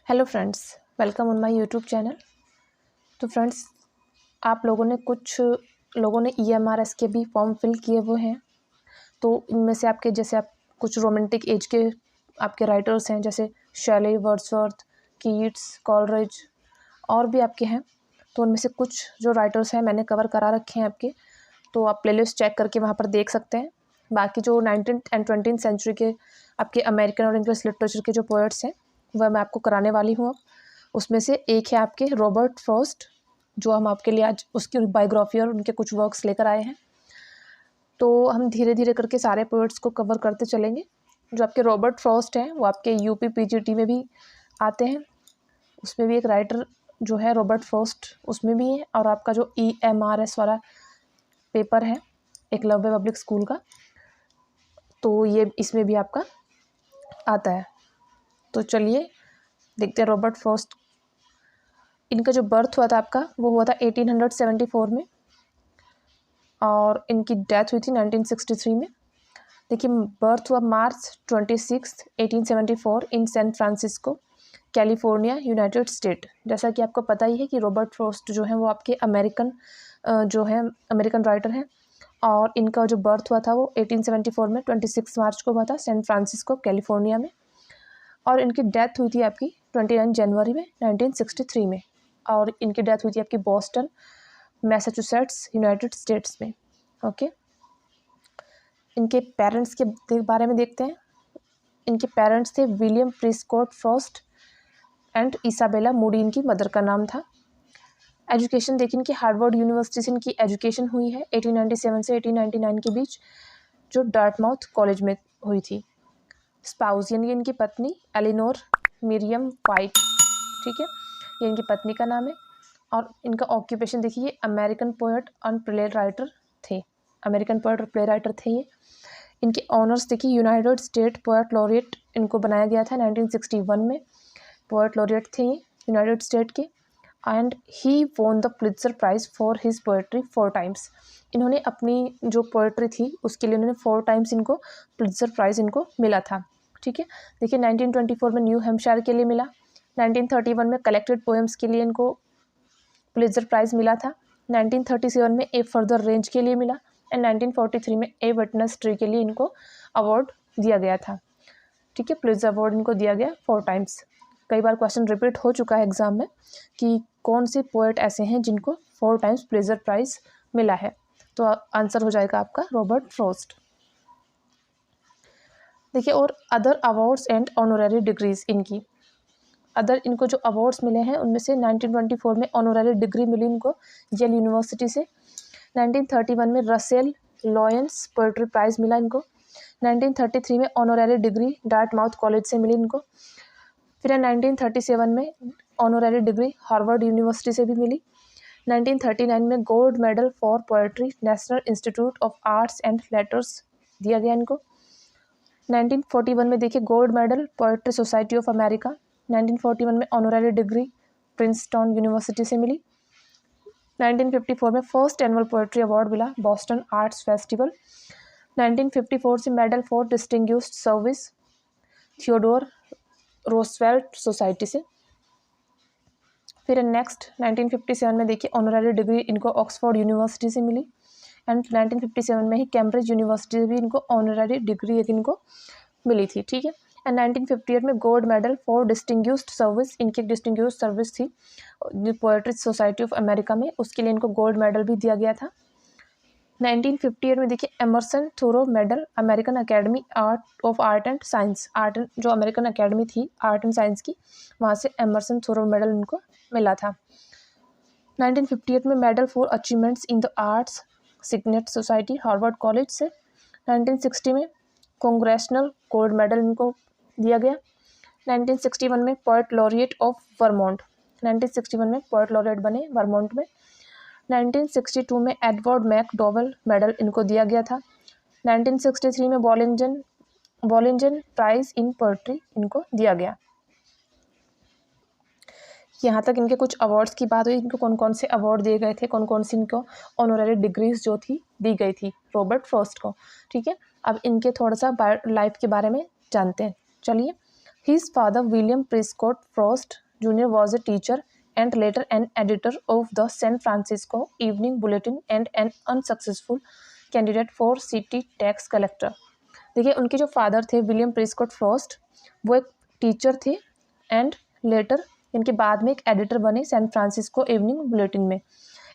Hello friends, welcome on my YouTube channel. तो friends, आप लोगों ने कुछ लोगों ने EMRS के भी फॉर्म फिल किए हुए हैं। तो इनमें से आपके जैसे आप कुछ रोमांटिक एज के आपके राइटर्स हैं, जैसे शेली, वर्ड्सवर्थ, कीट्स, कॉलरिज और भी आपके हैं। तो उनमें से कुछ जो राइटर्स हैं मैंने कवर करा रखे हैं आपके, तो आप प्लेलिस्ट चेक करके वहाँ पर देख सकते हैं। बाकी जो 19th एंड 20th सेंचुरी के आपके अमेरिकन और इंग्लिश लिटरेचर के जो पोएट्स हैं वह मैं आपको कराने वाली हूँ। अब उसमें से एक है आपके रॉबर्ट फ्रॉस्ट, जो हम आपके लिए आज उसकी बायोग्राफी और उनके कुछ वर्क्स लेकर आए हैं। तो हम धीरे धीरे करके सारे पोएट्स को कवर करते चलेंगे। जो आपके रॉबर्ट फ्रॉस्ट हैं वो आपके UP PGT में भी आते हैं, उसमें भी एक राइटर जो है रॉबर्ट फ्रॉस्ट उसमें भी है। और आपका जो EMRS वाला पेपर है एक लव्य पब्लिक स्कूल का, तो ये इसमें भी आपका आता है। तो चलिए देखते हैं रॉबर्ट फ्रॉस्ट। इनका जो बर्थ हुआ था आपका वो हुआ था 1874 में और इनकी डेथ हुई थी 1963 में। देखिए, बर्थ हुआ March 26, 1874 in San Francisco, California, United State. जैसा कि आपको पता ही है कि रॉबर्ट फ्रॉस्ट जो है वो आपके अमेरिकन राइटर हैं। और इनका जो बर्थ हुआ था वो 1874 में 26 मार्च को हुआ था सैन फ्रांसिस्को, कैलिफोर्निया में। और इनकी डेथ हुई थी आपकी 29 जनवरी में 1963 में। और इनकी डेथ हुई थी आपकी बॉस्टन, मैसाचुसेट्स, यूनाइटेड स्टेट्स में। ओके, इनके पेरेंट्स के बारे में देखते हैं। इनके पेरेंट्स थे William Prescott Frost and Isabella Moodie, इनकी मदर का नाम था। एजुकेशन देखिए, इनकी हार्वर्ड यूनिवर्सिटी से इनकी एजुकेशन हुई है 1897 से 1899 के बीच, जो डार्टमाउथ कॉलेज में हुई थी। स्पाउस यानी इनकी पत्नी एलिनोर मिरियम वाइट, ठीक है, ये इनकी पत्नी का नाम है। और इनका ऑक्यूपेशन देखिए, ये अमेरिकन पोएट और प्ले राइटर थे। अमेरिकन पोएट और प्ले राइटर थे ये। इनके ऑनर्स देखिए, यूनाइटेड स्टेट पोएट लॉरिएट इनको बनाया गया था 1961 में। पोएट लॉरिएट थे ये यूनाइटेड स्टेट के। And he won the Pulitzer prize for his poetry 4 times. इन्होंने अपनी जो पोएट्री थी उसके लिए उन्होंने 4 टाइम्स इनको पुलित्जर प्राइज़ इनको मिला था। ठीक है, देखिए 1924 में न्यू हैम्पशायर के लिए मिला। 1931 में कलेक्टेड पोएम्स के लिए इनको पुलित्जर प्राइज़ मिला था। 1937 में ए फर्दर रेंज के लिए मिला। एंड 1943 में ए विटनेस ट्री के लिए इनको अवार्ड दिया गया था। ठीक है, पुलित्जर अवार्ड इनको दिया गया 4 टाइम्स। कई बार क्वेश्चन रिपीट हो चुका है एग्जाम में कि कौन से पोएट ऐसे हैं जिनको 4 टाइम्स पुलित्जर प्राइज़ मिला है। तो आंसर हो जाएगा आपका रॉबर्ट फ्रॉस्ट। देखिए, और other awards and honorary degrees इनकी, अदर इनको जो अवार्ड्स मिले हैं उनमें से 1924 में ऑनररी डिग्री मिली इनको येल यूनिवर्सिटी से। 1931 में रसेल लॉयंस पोएट्री प्राइज़ मिला इनको। 1933 में ऑनररी डिग्री डार्टमाउथ कॉलेज से मिली इनको। फिर 1937 में ऑनररी डिग्री हार्वर्ड यूनिवर्सिटी से भी मिली। 1939 में gold medal for poetry national institute of arts and letters दिया गया इनको। 1941 में देखिए gold medal poetry society of America. 1941 में ऑनररी डिग्री प्रिंसटन यूनिवर्सिटी से मिली। 1954 में फर्स्ट एनुअल पोएट्री अवार्ड मिला बॉस्टन आर्ट्स फेस्टिवल। 1954 से medal for distinguished service Theodore Roosevelt society से। फिर नेक्स्ट 1957 में देखिए ऑनररी डिग्री इनको ऑक्सफोर्ड यूनिवर्सिटी से मिली। एंड 1957 में ही कैम्ब्रिज यूनिवर्सिटी से भी इनको ऑनररी डिग्री एक इनको मिली थी। ठीक है, एंड 1958 में gold medal for distinguished service, इनकी डिस्टिंग्विश्ड सर्विस थी पोएट्री सोसाइटी ऑफ अमेरिका में, उसके लिए इनको गोल्ड मेडल भी दिया गया था। 1958 में देखिए Emerson Thoreau medal American academy of art and science, art जो अमेरिकन अकेडमी थी आर्ट एंड साइंस की, वहाँ से एमर्सन थोरो मेडल इनको मिला था। 1958 में medal for achievements in the arts signet society Harvard college से। 1960 में कांग्रेशनल गोल्ड मेडल इनको दिया गया। 1961 में पोएट लॉरिएट ऑफ वर्मोंट, 1961 में पोएट लॉरिएट बने वर्मोंट में। 1962 में एडवर्ड मैकडॉवेल मेडल इनको दिया गया था। 1963 में बॉलिंजन प्राइज़ इन पोएट्री इनको दिया गया। यहाँ तक इनके कुछ अवार्ड्स की बात हुई, इनको कौन कौन से अवार्ड दिए गए थे, कौन कौन सी इनको ऑनररी डिग्रीज जो थी दी गई थी रॉबर्ट फ्रॉस्ट को। ठीक है, अब इनके थोड़ा सा लाइफ के बारे में जानते हैं। चलिए, His father, William Prescott Frost Jr., was a teacher and later an editor of the San Francisco Evening Bulletin and an unsuccessful candidate for city tax collector. देखिए, उनके जो फादर थे विलियम प्रेस्कॉट फ्रॉस्ट, वो एक teacher थे and later इनके बाद में एक एडिटर बने सैन फ्रांसिस्को इवनिंग बुलेटिन में,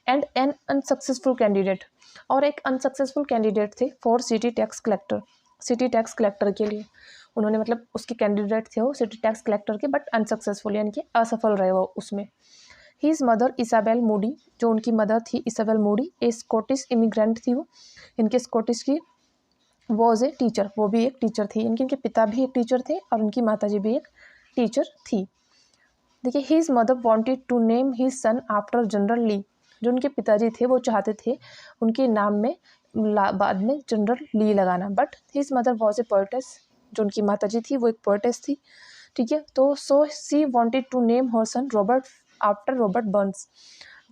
एंड एन अनसक्सेसफुल कैंडिडेट, और एक अनसक्सेसफुल कैंडिडेट थे फॉर सिटी टैक्स कलेक्टर के लिए उन्होंने, मतलब उसके कैंडिडेट थे वो सिटी टैक्स कलेक्टर के, बट अनसक्सेसफुल यानी कि असफल रहे वो उसमें। हीज़ मदर इसाबेल मूडी, जो उनकी मदर थी इसाबेल मूडी, ए स्कॉटिश इमिग्रेंट थी वो, इनके स्कॉटिश की, वॉज ए टीचर, वो भी एक टीचर थी, इनके पिता भी एक टीचर थे और उनकी माताजी भी एक टीचर थी। देखिए, his mother wanted to name his son after general Lee, जो उनके पिताजी थे वो चाहते थे उनके नाम में बाद में जनरल ली लगाना, but his mother was a poetess, जो उनकी माताजी थी वो एक पोएटेस थी, ठीक है। तो so she wanted to name her son Robert after Robert Burns,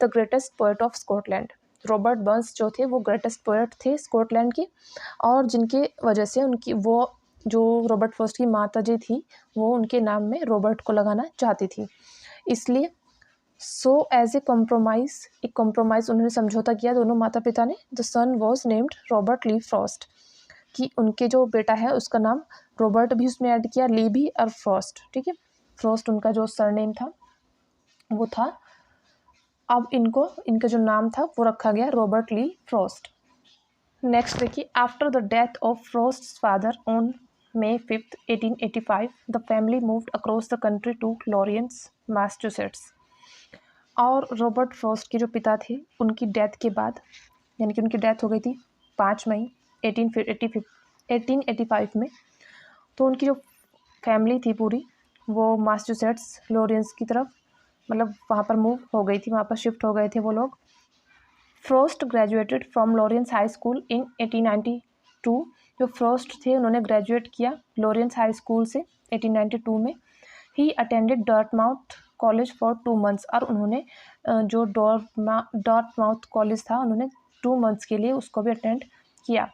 the greatest poet of Scotland. Robert Burns जो थे वो ग्रेटेस्ट पोएट थे स्कॉटलैंड के, और जिनके वजह से उनकी वो जो रॉबर्ट फर्स्ट की माताजी थी वो उनके नाम में रॉबर्ट को लगाना चाहती थी, इसलिए सो एज ए कॉम्प्रोमाइज़ उन्होंने समझौता किया दोनों माता पिता ने। The son was named Robert Lee Frost, कि उनके जो बेटा है उसका नाम रॉबर्ट भी उसमें ऐड किया, ली भी और फ्रॉस्ट, ठीक है। फ्रॉस्ट उनका जो सरनेम था वो था, अब इनका जो नाम था वो रखा गया रॉबर्ट ली फ्रॉस्ट। नेक्स्ट देखिए, after the death of Frost's father on May 5th, 1885, the family moved across the country to Lawrence, Massachusetts. और रॉबर्ट फ्रॉस्ट के जो पिता थे उनकी डेथ के बाद, यानी कि उनकी डेथ हो गई थी 5 मई 1885 में, तो उनकी जो फैमिली थी पूरी वो मैसाचुसेट्स लॉरेंस की तरफ, मतलब वहाँ पर मूव हो गई थी, वहाँ पर शिफ्ट हो गए थे वो लोग। Frost graduated from Lawrence high school इन 1892, जो फ्रॉस्ट थे उन्होंने ग्रेजुएट किया लॉरेंस हाई स्कूल से 1892 में। He attended Dartmouth college for 2 months, और उन्होंने जो डार्टमाउथ कॉलेज था उन्होंने 2 months के लिए उसको भी अटेंड किया।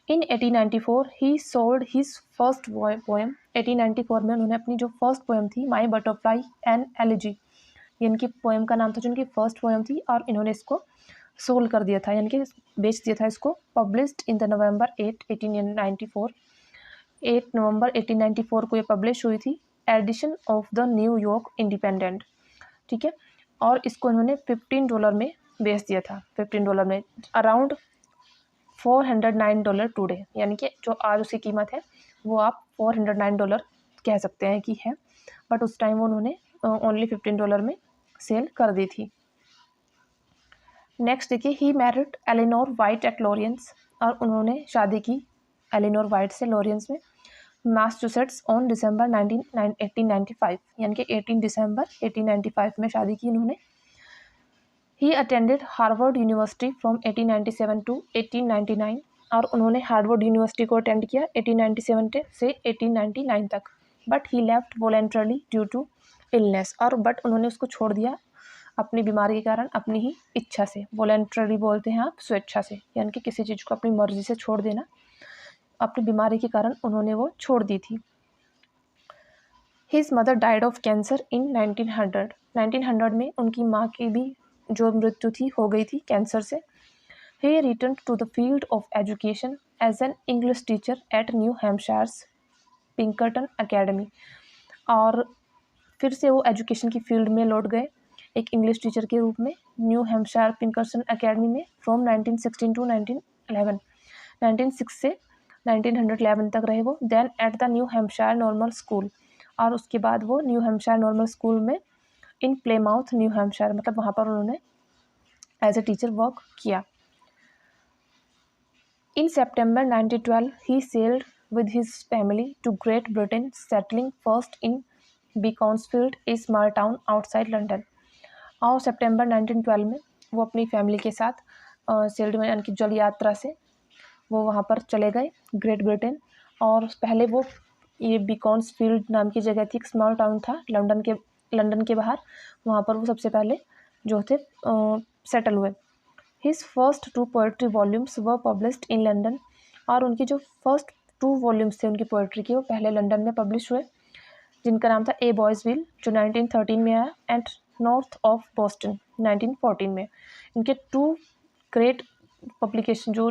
इन 1894 ही सोल्ड हिज फर्स्ट पोएम, 1894 में उन्होंने अपनी जो फर्स्ट पोएम थी माई बटरफ्लाई एंड एलिजी, ये इनकी पोएम का नाम था जो इनकी फर्स्ट पोएम थी, और इन्होंने इसको सोल्ड कर दिया था, यानी कि बेच दिया था इसको। पब्लिश्ड इन द November 8, 1894, 8 नवंबर 1894 को ये पब्लिश हुई थी, edition of the New York Independent, ठीक है। और इसको इन्होंने $15 में बेच दिया था, $15 में, अराउंड $409 टुडे, यानी कि जो आज उसकी कीमत है वो आप $409 कह सकते हैं कि है, बट उस टाइम वो उन्होंने ओनली $15 में सेल कर दी थी। नेक्स्ट देखिए, he married Elinor White at Lawrence, और उन्होंने शादी की एलिनोर वाइट से लॉरेंस में, मैसाचुसेट्स ऑन December 1895, यानी कि 18 दिसंबर 1895 में शादी की उन्होंने। He attended Harvard university from 1897 to 1899, और उन्होंने हार्वर्ड यूनिवर्सिटी को अटेंड किया 1897 से 1899 तक, but he left voluntarily due to illness, और बट उन्होंने उसको छोड़ दिया अपनी बीमारी के कारण, अपनी ही इच्छा से। वॉलेंटरली बोलते हैं आप स्वेच्छा से, यानी कि किसी चीज़ को अपनी मर्जी से छोड़ देना, अपनी बीमारी के कारण उन्होंने वो छोड़ दी थी। His mother died of cancer in 1900 में उनकी माँ की भी जो मृत्यु थी हो गई थी कैंसर से। He return to the field of education as an English teacher at New Hampshire's Pinkerton academy, और फिर से वो एजुकेशन की फील्ड में लौट गए एक इंग्लिश टीचर के रूप में न्यू हैम्पशायर पिंकरटन अकेडमी में, फ्रॉम 1916 टू 1911, 1906 से 1911 तक रहे वो। Then at the New Hampshire normal school, और उसके बाद वो न्यू हैम्पशायर नॉर्मल स्कूल में इन प्लेमाउथ न्यू हैम्पशायर, मतलब वहाँ पर उन्होंने एज ए टीचर वर्क किया। In September 1912 he sailed with his family to Great Britain, settling first in Beaconsfield, a small town outside London, और सितंबर 1912 में वो अपनी फैमिली के साथ सेल्ड में, यानी कि जल यात्रा से वो वहाँ पर चले गए ग्रेट ब्रिटेन, और पहले वो ये बीकॉन्सफील्ड नाम की जगह थी, एक स्मॉल टाउन था लंदन के बाहर, वहाँ पर वो सबसे पहले जो थे सेटल हुए। His first 2 poetry volumes were published in London, और उनकी जो फर्स्ट 2 वॉल्यूम्स थे उनकी पोएट्री के वो पहले लंदन में पब्लिश हुए। जिनका नाम था ए बॉयज़विल, जो 1913 में आया, एंड नॉर्थ ऑफ बॉस्टन 1914 में। इनके 2 ग्रेट पब्लिकेशन, जो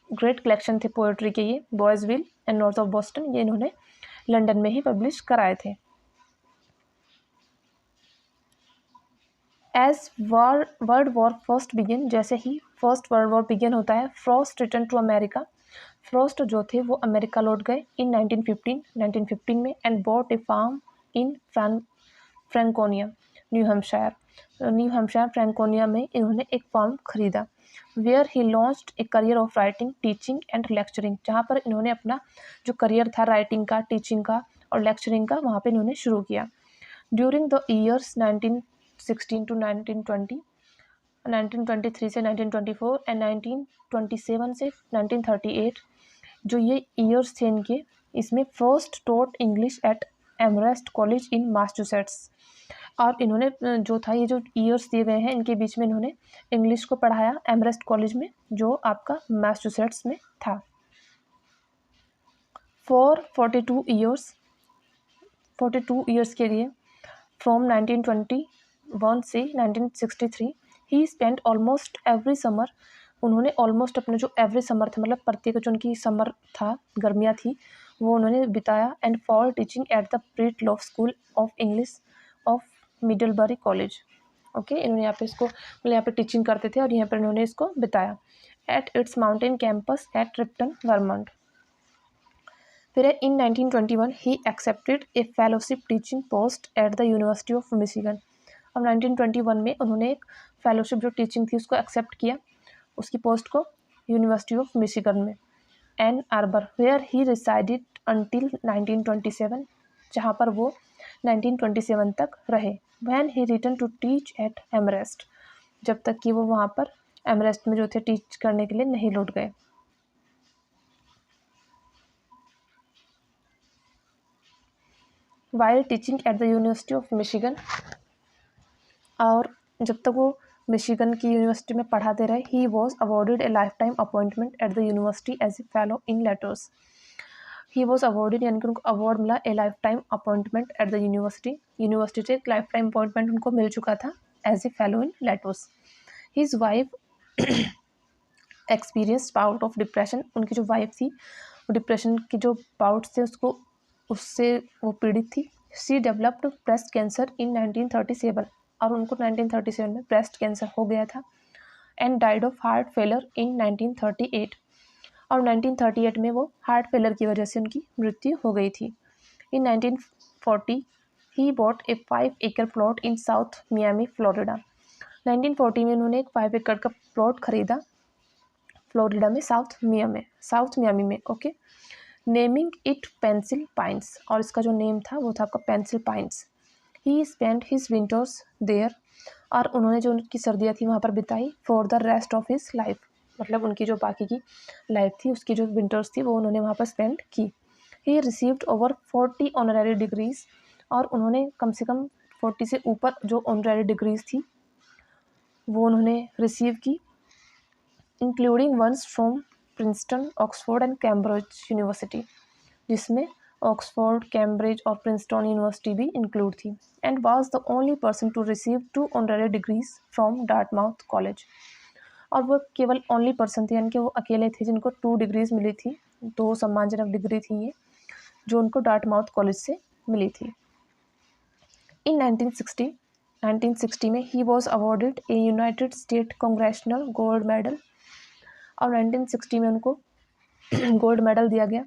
ग्रेट कलेक्शन थे पोएट्री के, ये boy's will and north of Boston, ये इन्होंने लंदन में ही पब्लिश कराए थे। As world war first begin, जैसे ही फर्स्ट वर्ल्ड वॉर बिगिन होता है, Frost return to America, Frost जो थे वो अमेरिका लौट गए इन 1915 में, and bought a farm in Franconia, New Hampshire Franconia में इन्होंने एक फार्म खरीदा। Where he launched a career of writing, teaching and lecturing, जहाँ पर इन्होंने अपना जो करियर था राइटिंग का, टीचिंग का और लेक्चरिंग का, वहाँ पे इन्होंने शुरू किया। ड्यूरिंग द ईयर्स 1916 to 1920, 1923 से 1924 एंड 1927 से 1938, जो ये ईयर्स थे इनके, इसमें first taught English at Amherst college in Massachusetts, और इन्होंने जो था, ये जो ईयर्स दिए गए हैं इनके बीच में इन्होंने इंग्लिश को पढ़ाया एमरेस्ट कॉलेज में, जो आपका मैसाचुसेट्स में था, फॉर 42 ईयर्स के लिए, फ्रॉम 1921 से 1963। ही स्पेंड ऑलमोस्ट एवरी समर, उन्होंने ऑलमोस्ट अपने जो एवरी समर था, मतलब प्रत्येक जो उनकी समर था, गर्मियाँ थी, वो उन्होंने बिताया, and for teaching at the Bread Loaf school of English of Middlebury college. Okay, इन्होंने यहाँ पे इसको, मतलब यहाँ पे टीचिंग करते थे और यहाँ पर इन्होंने इसको बिताया, at its mountain campus at Ripton Vermont. फिर in 1921 he accepted a fellowship teaching post at the university of Michigan. अब 1921 में उन्होंने एक फेलोशिप जो टीचिंग थी उसको एक्सेप्ट किया, उसकी पोस्ट को, यूनिवर्सिटी ऑफ मिशिगन में, Ann Arbor, where he resided until 1927, जहाँ पर वो 1927 तक रहे। When he return to teach at Amherst, जब तक कि वो वहाँ पर एमरेस्ट में जो थे टीच करने के लिए नहीं लौट गए। While teaching at the university of Michigan, और जब तक वो मिशिगन की यूनिवर्सिटी में पढ़ाते रहे, he was awarded a life time appointment at the university as a fellow in letters. He was awarded, यानी कि उनको अवार्ड मिला, a life time appointment at the university से एक लाइफ टाइम अपॉइंटमेंट उनको मिल चुका था as a fellow in letters. His wife experience bout of depression, उनकी जो वाइफ थी वो डिप्रेशन के जो बाउट्स थे उससे वो पीड़ित थी। She developed breast cancer in 1937, और उनको 1937 में ब्रेस्ट कैंसर हो गया था, and died of heart failure in 1938, और 1938 में वो हार्ट फेलर की वजह से उनकी मृत्यु हो गई थी। इन 1940 ही बॉट ए 5 एकड़ plot in south Miami Florida. 1940 में उन्होंने एक 5 एकड़ का प्लॉट खरीदा फ्लोरिडा में, साउथ मियामी में। Okay, naming it pencil pines, और इसका जो नेम था वो था आपका pencil pines. He spend his winters there, और उन्होंने जो उनकी सर्दियाँ थी वहाँ पर बिताई, for the rest of his life, मतलब उनकी जो बाकी की लाइफ थी उसकी जो विंटर्स थी वो उन्होंने वहाँ पर स्पेंड की। He received over 40 honorary degrees, और उन्होंने कम से कम 40 से ऊपर जो ऑनररी डिग्रीज थी वो उन्होंने रिसीव की, including ones from Princeton, Oxford and Cambridge university, जिसमें ऑक्सफोर्ड, कैम्ब्रिज और प्रिंसटन यूनिवर्सिटी भी इंक्लूड थी, and was the only person to receive 2 honorary degrees from Dartmouth college, और वो केवल ओनली पर्सन थे, यानी कि वो अकेले थे जिनको 2 डिग्रीज मिली थी, 2 सम्मानजनक डिग्री थी ये, जो उनको डार्टमाउथ कॉलेज से मिली थी। इन 1960 में ही was awarded A United state congressional gold medal, और 1960 में उनको गोल्ड मेडल दिया गया,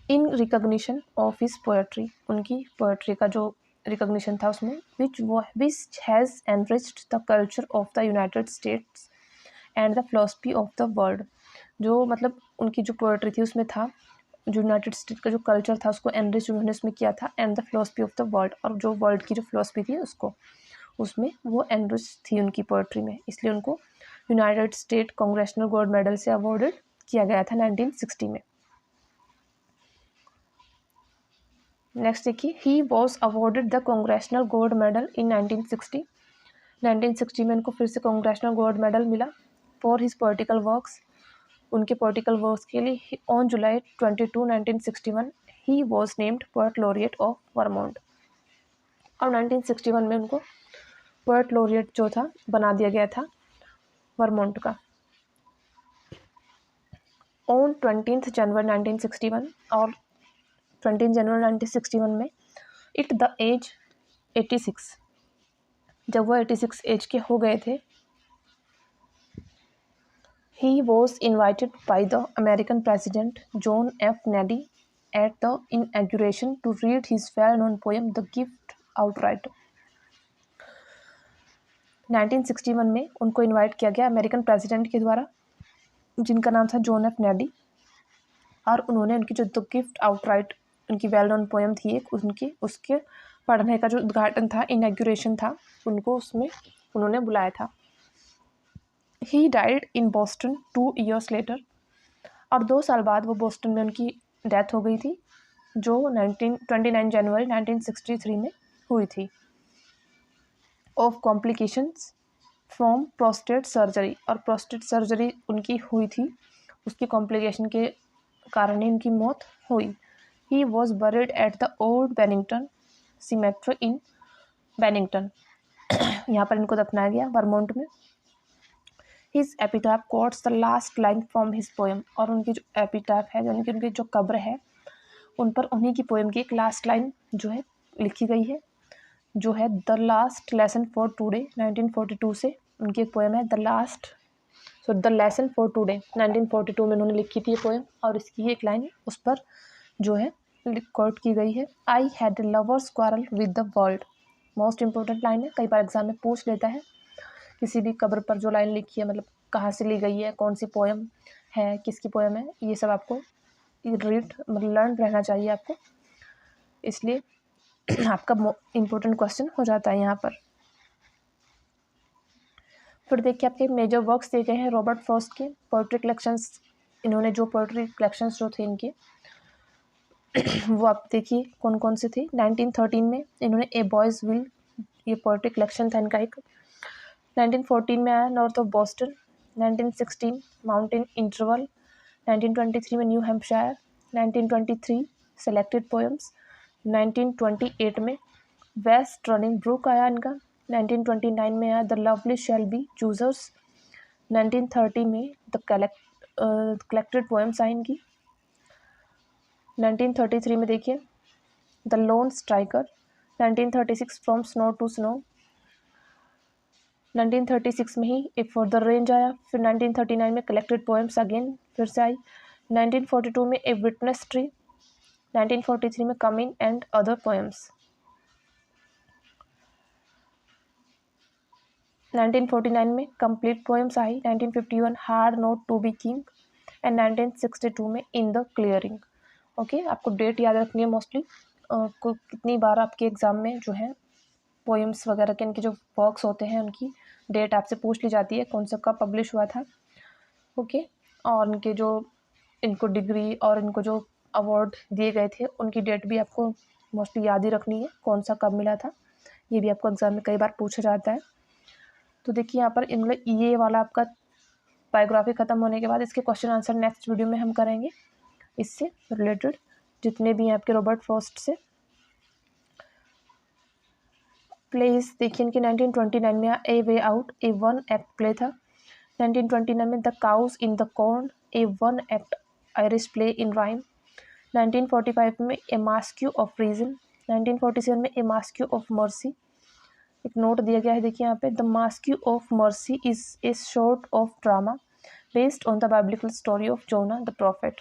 in recognition of his poetry, उनकी पोएट्री का जो रिकॉग्निशन था उसमें, which has enriched the culture of the United states and the philosophy of the world, जो मतलब उनकी जो पोएट्री थी उसमें था जो यूनाइटेड स्टेट का जो कल्चर था उसको एनरिच उन्होंने उसमें किया था, and the philosophy of the world, और जो वर्ल्ड की जो फिलॉसफी थी उसको उसमें वो एनरिच थी उनकी पोएट्री में, इसलिए उनको United state congressional gold medal से अवॉर्डेड किया गया था 1960 में। नेक्स्ट देखिए, ही was awarded the congressional gold medal in 1960 में उनको फिर से कांग्रेशनल गोल्ड मेडल मिला फॉर हिज पॉलिटिकल वर्क्स, उनके पॉलिटिकल वर्क्स के लिए। On July 22, 1961 he was named poet laureate of Vermont. और 1961 में उनको पोएट लॉरिएट जो था बना दिया गया था वर्मोंट का। ऑन 20 जनवरी 1961 और 20 जनवरी 1961 में इट द एज 86, जब वो 86 एज के हो गए थे, he was invited by the American President John F. Kennedy at the inauguration to read his well-known poem The Gift outright। 1961 में उनको इनवाइट किया गया अमेरिकन प्रेसिडेंट के द्वारा, जिनका नाम था जॉन एफ नेडी, और उन्होंने उनकी जो द गिफ्ट आउटराइट उनकी वेल नोन पोएम थी एक, उसके पढ़ने का जो उद्घाटन था, इनॉग्रेशन था, उनको उसमें उन्होंने बुलाया था। He died in Boston 2 years later, और 2 साल बाद वो बोस्टन में उनकी डेथ हो गई थी, जो 29 जनवरी 1963 में हुई थी, of complications from prostate surgery. और प्रोस्टेट सर्जरी उनकी हुई थी, उसकी कॉम्प्लिकेशन के कारण ही उनकी मौत हुई। He was buried at the old Bennington cemetery in Bennington, यहाँ पर इनको दफनाया गया वर्मोंट में। His epitaph quotes the last line from his poem, और उनकी जो एपिटाफ है, यानी कि उनकी जो कब्र है, उन पर उन्हीं की पोएम की एक लास्ट लाइन जो है लिखी गई है, जो है the last lesson for today 1942 से उनकी एक पोएम है द लेसन फॉर टुडे 1942 में उन्होंने लिखी थी ये पोएम, और इसकी एक लाइन उस पर जो है कोट की गई है, I had lovers quarrel with the world. Most important line है, कई बार एग्जाम में पूछ लेता है, किसी भी कब्र पर जो लाइन लिखी है, मतलब कहाँ से ली गई है, कौन सी पोएम है, किसकी पोएम है, ये सब आपको रीड मतलब लर्न रहना चाहिए आपको, इसलिए आपका इम्पोर्टेंट क्वेश्चन हो जाता है यहाँ पर। फिर देखिए आपके मेजर वर्क्स दिए गए हैं रॉबर्ट फ्रॉस्ट के पोएट्री कलेक्शंस। इन्होंने जो पोएट्री कलेक्शंस जो थे इनके वो आप देखिए कौन कौन से थे। 1913 में इन्होंने ए बॉयज़ विल, ये पोएट्री कलेक्शन था इनका एक। 1914 में आया north of Boston. 1916 mountain interval. 1923 में न्यू हैम्पशायर। 1923 selected poems. 1928 में वेस्ट रनिंग ब्रुक आया इनका। 1929 में आया the lovely shall be choosers. 1930 में द कलेक्टेड पोएम्स आई इनकी। 1933 में देखिए the lone striker. 1936 from snow to snow. 1936 में ही ए फर्दर रेंज आया। फिर 1939 में कलेक्टेड पोएम्स अगेन फिर से आई। 1942 में ए विटनेस ट्री। 1943 में कमिंग एंड अदर पोएम्स। 1949 में कंप्लीट पोएम्स आई। 1951 hard not to be king and 1962 में इन द क्लियरिंग। ओके, आपको डेट याद रखनी है मोस्टली, को कितनी बार आपके एग्ज़ाम में जो है पोएम्स वगैरह के इनके जो वर्क्स होते हैं उनकी डेट आपसे पूछ ली जाती है, कौन सा कब पब्लिश हुआ था। ओके, और इनके जो इनको डिग्री और इनको जो अवार्ड दिए गए थे उनकी डेट भी आपको मोस्टली याद ही रखनी है, कौन सा कब मिला था, ये भी आपको एग्ज़ाम में कई बार पूछा जाता है। तो देखिए यहाँ पर इनमें ये वाला आपका बायोग्राफी ख़त्म होने के बाद इसके क्वेश्चन आंसर नेक्स्ट वीडियो में हम करेंगे, इससे रिलेटेड जितने भी हैं आपके रॉबर्ट फ्रॉस्ट से। प्लेस देखिए इनके 1929 में a way out, a 1 act play था। 1929 में the cows in the corn, a 1 act Irish play in rhyme. 1945 में ए मास्क्यू ऑफ रीजन। 1947 में ए मास्क्यू ऑफ मर्सी। एक नोट दिया गया है देखिए यहाँ पे, the masque of mercy is a short of drama based on the biblical story of Jonah the prophet.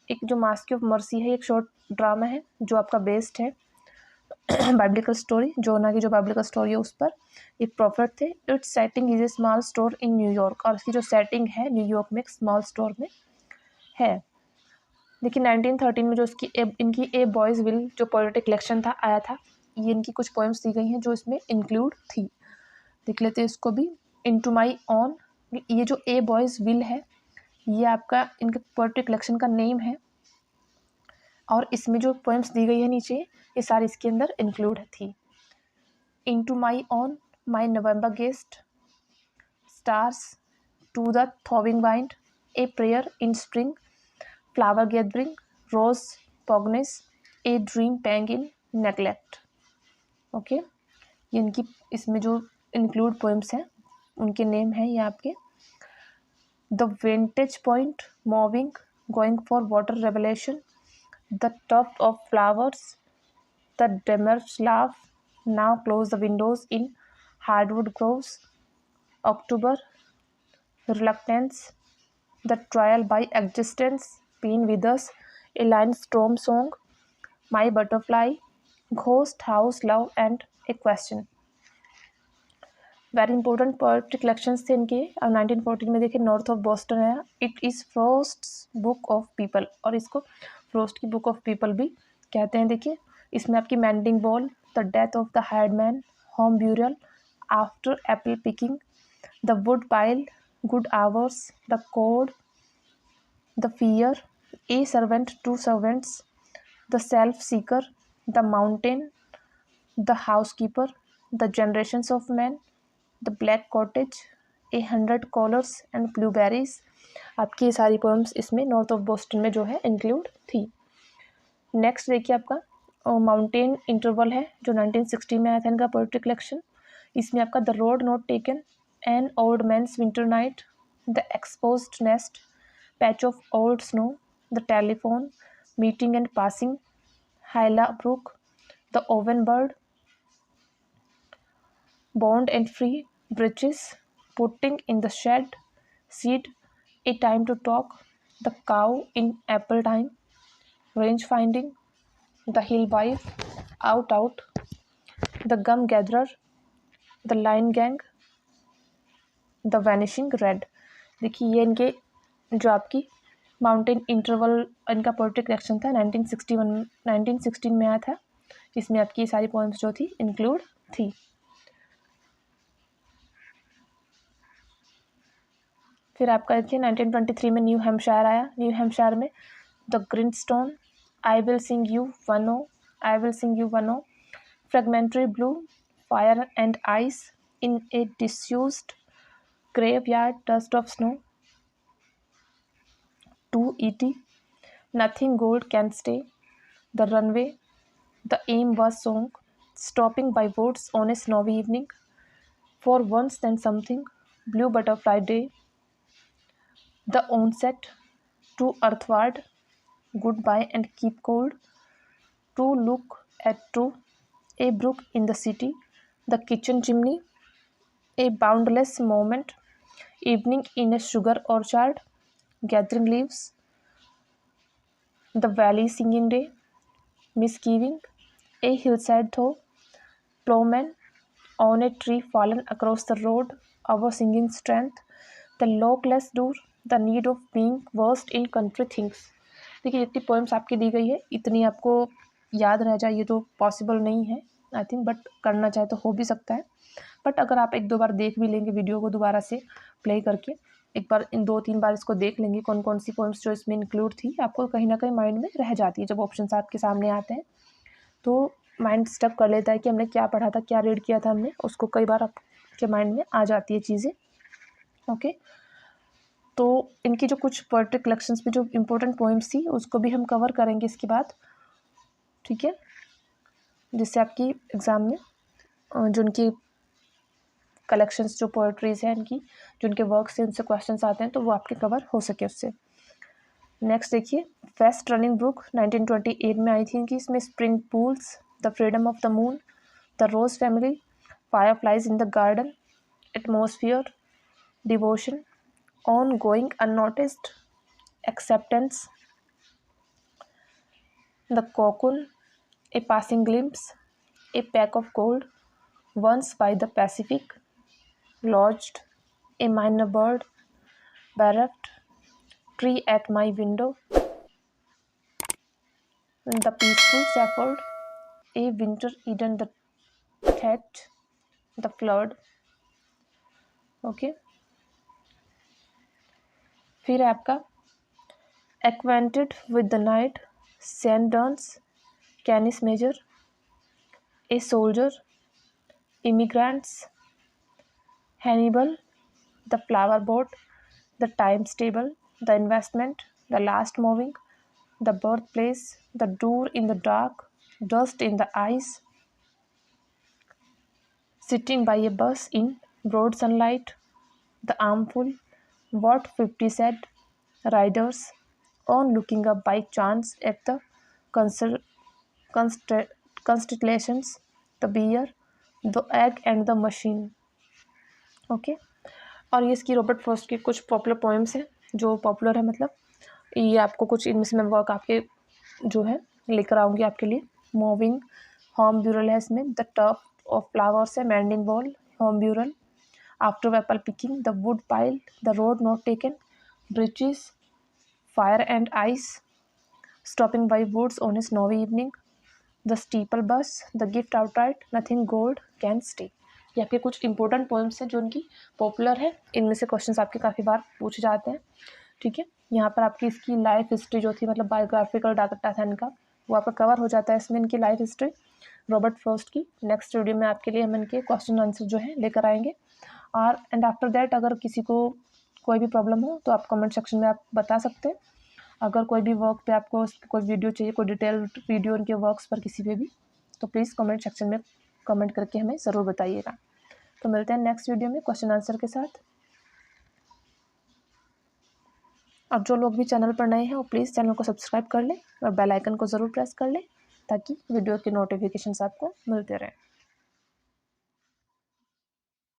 एक जो मास्क्यू ऑफ मर्सी है एक शॉर्ट ड्रामा है जो आपका बेस्ड है बाइब्लिकल स्टोरी, जोना की जो बाइब्लिकल स्टोरी है उस पर। एक प्रॉफिट थे। It's setting is a small store in New York, और इसकी जो सेटिंग है न्यूयॉर्क में एक स्मॉल स्टोर में है। देखिए 1913 में जो इनकी ए बॉयज़ विल जो पोएट्री कलेक्शन था आया था, ये इनकी कुछ पोएम्स दी गई हैं जो इसमें इंक्लूड थी। देख लेते हैं इसको भी। इनटू माई ऑन, ये जो ए बॉयज़ विल है ये आपका इनके पोएट्री कलेक्शन का नेम है, और इसमें जो पोएम्स दी गई है नीचे ये सारी इसके अंदर इंक्लूड थी। Into my own, my November guest, stars, to the thawing wind, a prayer in spring, flower gathering, rose pogonias, a dream pang in neglect. Okay, ये इनकी इसमें जो इंक्लूड पोएम्स हैं उनके नेम हैं ये आपके। The vantage point, mowing, going for water revelation, the tuft of flowers, the demiurge's laugh, now close the windows in hardwood groves, October, reluctance, the trial by existence, pain withers, a line storm song, my butterfly, ghost house love and a question। Very important poetry collections थे इनके। और 1914 में देखिए north of Boston है, it is Frost's book of people, और इसको frost की book of people भी कहते हैं। देखिए इसमें आपकी mending wall, the death of the hired man, home burial, after apple picking, the wood pile, good hours, the code, the fear, a servant, two servants, the self-seeker, the mountain, the housekeeper, the generations of men, the black cottage, 100 collars and blueberries। आपकी ये सारी poems इसमें north of Boston में जो है include थी। Next देखिए आपका माउंटेन इंटरवल है जो 1960 में आया था इनका पोएट्री कलेक्शन। इसमें आपका the road not taken, An old man's winter night, the exposed nest, patch of old snow, the telephone, meeting and passing, Hyla Brook, the oven bird, bond and free, bridges, putting in the shed, seed, a time to talk, the cow in apple time, range finding, the hill wife, out, the gum gatherer, the line gang, the vanishing red. देखिए ये इनके जो आपकी mountain interval इनका poetry collection था 1916 में आया था, जिसमें आपकी सारी पोएम्स जो थी इंक्लूड थी। फिर आपका देखिए 1923 में न्यू हैम्पशायर आया। न्यू हैम्पशायर में the grindstone, I will sing you one o, I will sing you one o, fragmentary blue, fire and ice, in a disused graveyard, dust of snow, 2 ET, nothing gold can stay, the runway, the aim was song, stopping by woods on a snowy evening, for once then something, blue butterfly day, the onset, to earthward, goodbye and keep cold, to look at to, a brook in the city, the kitchen chimney, a boundless moment, evening in a sugar orchard, gathering leaves, the valley singing day, misgiving, a hillside though, plowman, on a tree fallen across the road, our singing strength, the lockless door, the need of being versed in country things। देखिए जितनी poems आपकी दी गई है इतनी आपको याद रह जाए ये तो पॉसिबल नहीं है आई थिंक, बट करना चाहे तो हो भी सकता है। बट अगर आप एक दो बार देख भी लेंगे वीडियो को दोबारा से प्ले करके, एक बार इन 2-3 बार इसको देख लेंगे कौन कौन सी पोएम्स जो इसमें इंक्लूड थी, आपको कहीं ना कहीं माइंड में रह जाती है। जब ऑप्शंस आपके सामने आते हैं तो माइंड स्टक कर लेता है कि हमने क्या पढ़ा था, क्या रीड किया था हमने, उसको कई बार आपके माइंड में आ जाती है चीज़ें। ओके, तो इनकी जो कुछ पोएट्री कलेक्शंस में जो इम्पोर्टेंट पोएम्स थी उसको भी हम कवर करेंगे इसके बाद, ठीक है, जिससे आपकी एग्ज़ाम में जो उनकी कलेक्शंस जो पोएट्रीज़ हैं इनकी जो उनके वर्क्स हैं उनसे क्वेश्चंस आते हैं तो वो आपके कवर हो सके उससे। नेक्स्ट देखिए वेस्ट रनिंग ब्रुक 1928 में आई थी इनकी। इसमें spring pools, the freedom of the moon, the rose family, fireflies in the garden, atmosphere, devotion, on going unnoticed, acceptance, the cocoon, a passing glimpse, a peck of gold, once by the pacific, lodged, a minor bird, bereft, tree at my window, the peaceful shepherd, a winter Eden, the thatch, the flood। Okay, फिर आपका acquainted with the night, Saint Duns, Canis Major, a soldier, immigrants, Hannibal, the flower boat, the times table, the investment, the last moving, the birthplace, the door in the dark, dust in the eyes, sitting by a bus in broad sunlight, the armful, what 50 said, riders, on looking up by chance at the constellations, the beer, the egg and the machine. Okay और ये इसकी Robert Frost के कुछ popular poems हैं जो popular है, मतलब ये आपको कुछ इनमें से मैं वर्क आपके जो है लेकर आऊँगी आपके लिए। मूविंग होम ब्यूरल है इसमें, द टफ ऑफ फ्लावर्स है, mending wall home burial, after apple picking, the wood pile, the road not taken, birches, fire and ice, stopping by woods on a snowy evening, the steeple bush, the gift outright, nothing gold can stay. ये आपके कुछ important poems हैं जो उनकी popular है। इनमें से questions आपके काफ़ी बार पूछे जाते हैं, ठीक है। यहाँ पर आपकी इसकी लाइफ हिस्ट्री जो थी, मतलब बायोग्राफिकल डाटा था इनका, वो आपका कवर हो जाता है इसमें, इनकी लाइफ हिस्ट्री रॉबर्ट फ्रॉस्ट की। नेक्स्ट वीडियो में आपके लिए हम इनके क्वेश्चन आंसर जो है लेकर आएंगे। और एंड आफ्टर दैट अगर किसी को कोई भी प्रॉब्लम हो तो आप कमेंट सेक्शन में आप बता सकते हैं। अगर कोई भी वर्क पे आपको कोई वीडियो चाहिए, कोई डिटेल्ड वीडियो उनके वर्क्स पर किसी पे भी, तो प्लीज़ कमेंट सेक्शन में कमेंट करके हमें ज़रूर बताइएगा। तो मिलते हैं नेक्स्ट वीडियो में क्वेश्चन आंसर के साथ। और जो लोग भी चैनल पर नए हैं वो प्लीज़ चैनल को सब्सक्राइब कर लें और बेल आइकन को ज़रूर प्रेस कर लें ताकि वीडियो के नोटिफिकेशंस आपको मिलते रहें।